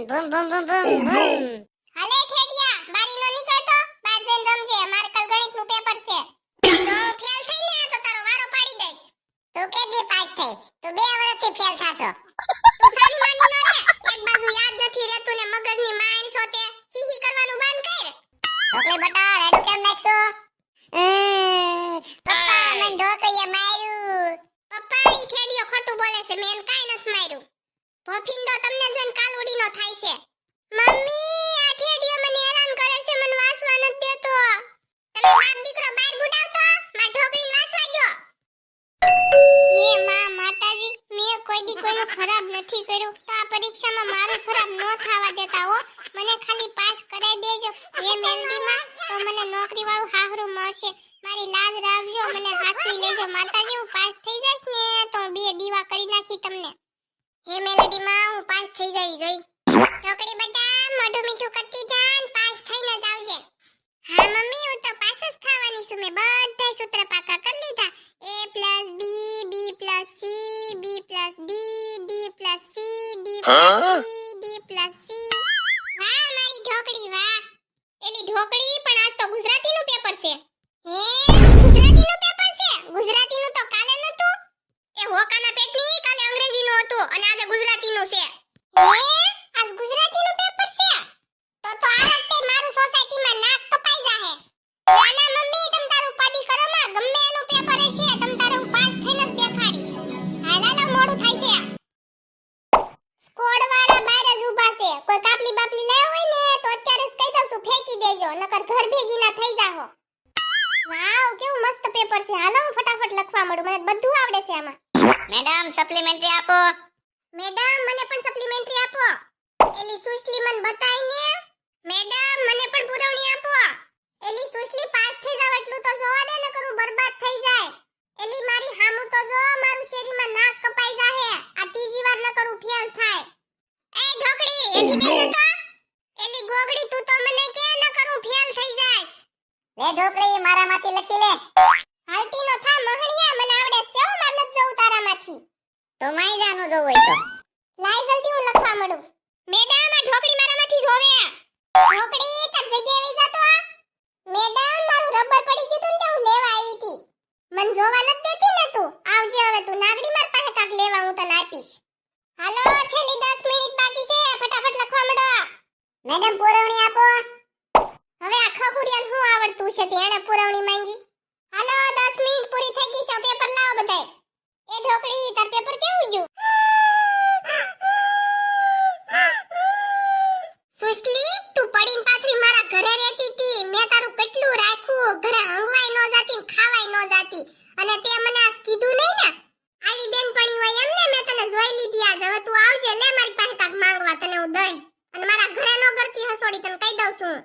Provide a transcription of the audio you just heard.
બૂમ બૂમ બૂમ બૂમ બૂમ. હાલે ઠેડિયા, બારી નો નીકળતો, બાર જઈને રમજે. મારે કાલ ગણિતનું પેપર છે. તો ફેલ થઈને તો તારો વારો પાડી દઈશ. તું કેદી પાસ થઈ? તું 2 વર્ષથી ફેલ થાશો. તું સાની માની ન રે. એક બાજુ યાદ નથી રહેતું ને મગજની માઈન સોતે હી કરવાનું બંધ કર. ઢોકળી બટા રેડું કેમ નાખશો? પપ્પા મને ઢોકળીએ માર્યું. પપ્પા ઈ ઠેડિયો ખોટું બોલે છે. મેં કાઈ નથી માર્યું. ભોફિંડો તમને જોઈને કાલુડીનો થાય છે. મમ્મી આ ઠેડિયો મને હેરાન કરે છે. મને વાસવા નથી દેતો. તમે બાપ દીકરો બહાર ગુડાવતો, માર ઢોકળીને વાસવા દો. હે માં માતાજી, મેં કોઈ દી કોઈનું ખરાબ નથી કર્યું. તો આ પરીક્ષામાં મારું ખરાબ ન થવા દેતા હો. મને ખાલી પાસ કરાઈ દેજો. હે મેલડીમાં તો મને નોકરી વાળું હાહરું મળશે. મારી લાજ રાખજો, મને હાથવી લેજો. માતાજી હું પાસ થઈ જઈશ ને તો 2 દીવા કરી નાખી તમને. હે મેલડીમાં હું પાસ થઈ જાવી જોઈ. ઢોકળી બટા મોઢું મીઠું કરતી જાન, પાસ થઈને જ આવજે. હા મમ્મી હું તો પાસ જ થવાની છું. મેં બધા સૂત્ર પાકા કરી લીધા. a + b b + c b + d d + c d + e d + c. વાહ મારી ઢોકળી વાહ. એલી ઢોકળી પણ આજ તો ગુજરાતીનું પેપર છે. હે ગુજરાતીનું પેપર છે? ગુજરાતીનું તો કાલે નતું. એ હોકાના પેટની કાલે અંગ્રેજીનું હતું અને આજે ગુજરાતીનું છે. હે આજ ગુજરાતીનું પેપર છે? તો આ વખતે મારું સોસાયટીમાં નાક કપાઈ જાહે. નાના મમ્મી તમ તારું પાડી કરો માં, ગમે એનું પેપર હશે તમ તારે હું પાસ થઈને જ દેખાડી. હાલાલા મોડું થાય છે. સ્કોડ વાળા બહાર જ ઊભા છે. કોઈ કાપલી બાપલી લાવ્યો હોય ને તો અત્યારે જ કહી દઉં છું ફેંકી દેજો, નકર ઘર ભેગી ના થઈ જાહો. વાવ કેવું મસ્ત પેપર છે. હાલો હું ફટાફટ લખવા માંડું. મને બધું આવડે છે આમાં. મેડમ સપ્લિમેન્ટરી આપો. મેડમ મને પણ સપ્લિમેન્ટરી આપો. એલી સુશલી મને બતાઈ ને. મેડમ મને પણ પુરવણી આપો. એલી સુશલી પાસ થઈ જાવ એટલું તો જોવા દે, નકર હું બરબાદ થઈ જાય. એલી મારી હામું તો જો, મારું શેરીમાં નાક કપાઈ જાહે. આ ત્રીજી વાર નકર હું ફેલ થાય. એ ઢોકળી હેઠી બેસો તો. એલી ગોગડી તું તો મને કે નકર હું ફેલ થઈ જાઈશ. લે ઢોકળી મારામાંથી લખી લે. હાલતી નો થા મહણિયા, મને આવડે છે હો. માર નત જવું તારામાંથી. તો માઈ જાનું જોવું હોય તો લાય જલ્દી હું લખવા માંડું. મેડમ આ ઢોકળી મારામાંથી જોવે. ઢોકળી તાર જગ્યાએ વઈ જાતો આ. મેડમ મારું રબર પડી ગયું તું ને હું લેવા આવી હતી. મન જોવા નત દેતી ને તું. આવજે હવે તું નાગડી માર પાસે કાક લેવા હું તને આપીશ. હાલો છેલ્લી 10 મિનિટ બાકી છે. ફટાફટ લખવા માંડો. મેડમ પુરવણી આપો. હવે આ ખખુરિયાને શું આવડતું છે તે એને પુરવણી માંગી. હાલો 10 મિનિટ પૂરી થઈ ગઈ છે. પેપર લાવો બધાય. એ ઢોકળી તાર પેપર કેવું ગયું? સુશલી તું પડીન પાથરી મારા ઘરે રહેતી હતી. મેં તારું કેટલું રાખ્યું. ઘરે હંગવાય ન જાતી ને ખાવાય ન જાતી. અને તે મને આ કીધું નહીં ને. આવી બેનપણી હોય એમને મેં તને જોઈ લીધી. આજ હવે તું આવજે લે મારી પાસે કાક માંગવા તને હું દઈ. અને મારા ઘરે નો કરતી હસોડી તને કહી દઉં છું.